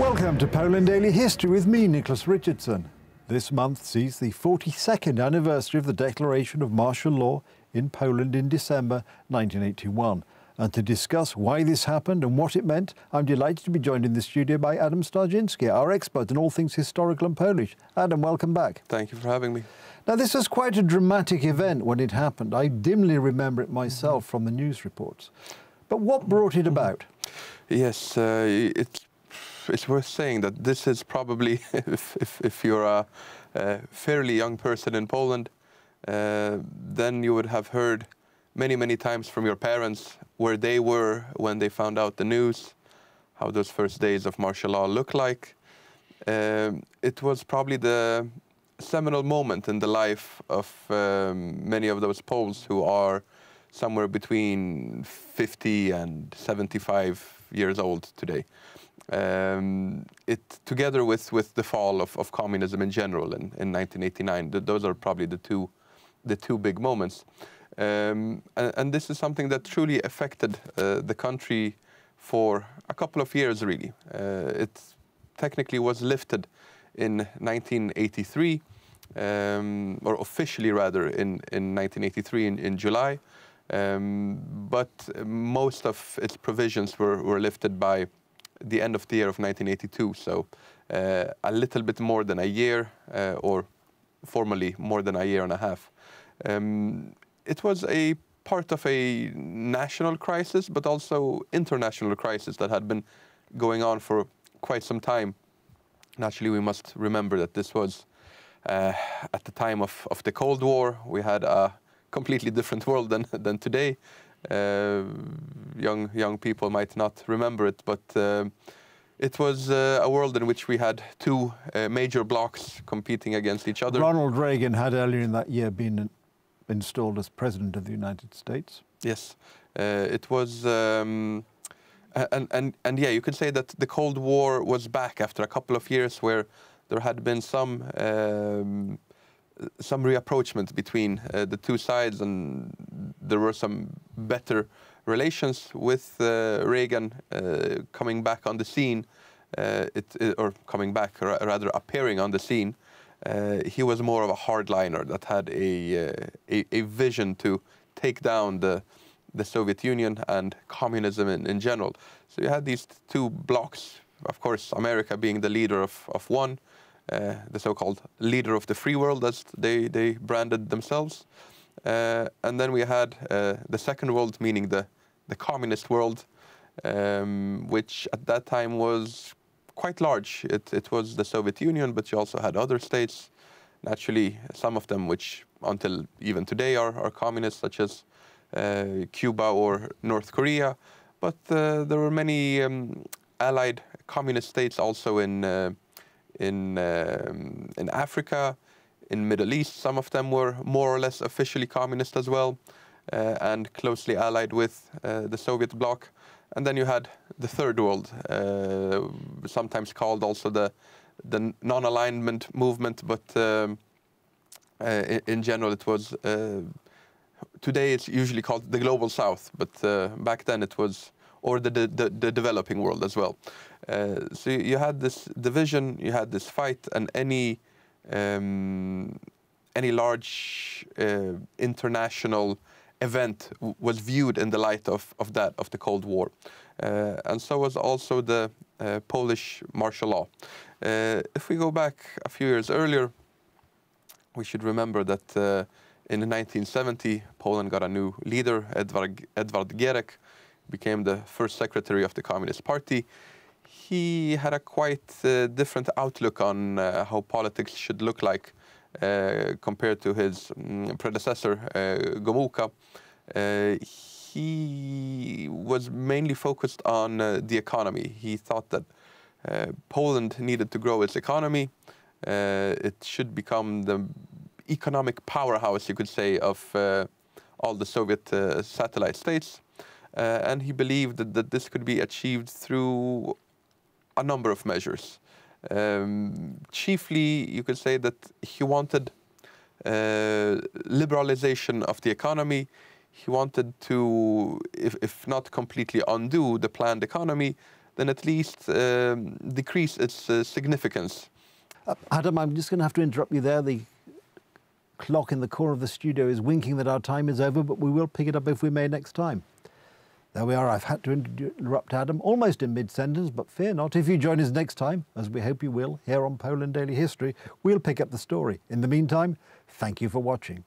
Welcome to Poland Daily History with me, Nicholas Richardson. This month sees the 42nd anniversary of the declaration of martial law in Poland in December 1981. And to discuss why this happened and what it meant, I'm delighted to be joined in the studio by Adam Starzyński, our expert in all things historical and Polish. Adam, welcome back. Thank you for having me. Now, this was quite a dramatic event when it happened. I dimly remember it myself from the news reports. But what brought it about? Yes, it's worth saying that this is probably, if you're a fairly young person in Poland, then you would have heard many times from your parents where they were when they found out the news, how those first days of martial law looked like. It was probably the seminal moment in the life of many of those Poles who are somewhere between 50 and 75 years old today. It, together with the fall of communism in general in 1989, those are probably the two big moments. And this is something that truly affected the country for a couple of years, really. It technically was lifted in 1983, or officially rather in 1983 in July, but most of its provisions were lifted by the end of the year of 1982, so a little bit more than a year, or formally more than a year and a half. It was a part of a national crisis, but also international crisis that had been going on for quite some time. Naturally, we must remember that this was at the time of the Cold War. We had a completely different world than today. Young people might not remember it, but it was a world in which we had two major blocs competing against each other. Ronald Reagan had earlier in that year been installed as President of the United States. Yes, it was, and yeah, you could say that the Cold War was back after a couple of years where there had been some reapproachment between the two sides, and there were some better relations with Reagan coming back on the scene, or coming back, rather appearing on the scene. He was more of a hardliner that had a vision to take down the Soviet Union and communism in general. So you had these two blocs, of course, America being the leader of one, the so-called leader of the free world, as they branded themselves. And then we had the second world, meaning the communist world, which at that time was quite large. It was the Soviet Union, but you also had other states, naturally some of them which until even today are communist, such as Cuba or North Korea. But there were many allied communist states also in Africa, in Middle East. Some of them were more or less officially communist as well, and closely allied with the Soviet bloc. And then you had the third world, sometimes called also the non-alignment movement, but in general it was, today it's usually called the Global South, but back then it was, or the developing world as well. So you had this division, you had this fight, and any large international event was viewed in the light of the Cold War. And so was also the Polish martial law. If we go back a few years earlier, we should remember that in 1970, Poland got a new leader, Edward Gierek, became the first secretary of the Communist Party. He had a quite different outlook on how politics should look like compared to his predecessor, Gomułka. He was mainly focused on the economy. He thought that Poland needed to grow its economy. It should become the economic powerhouse, you could say, of all the Soviet satellite states. And he believed that this could be achieved through a number of measures. Chiefly, you could say that he wanted liberalization of the economy. He wanted to, if not completely undo the planned economy, then at least decrease its significance. Adam, I'm just going to have to interrupt you there. The clock in the corner of the studio is winking that our time is over, but we will pick it up if we may next time. There we are. I've had to interrupt Adam almost in mid-sentence, but fear not. If you join us next time, as we hope you will, here on Poland Daily History, we'll pick up the story. In the meantime, thank you for watching.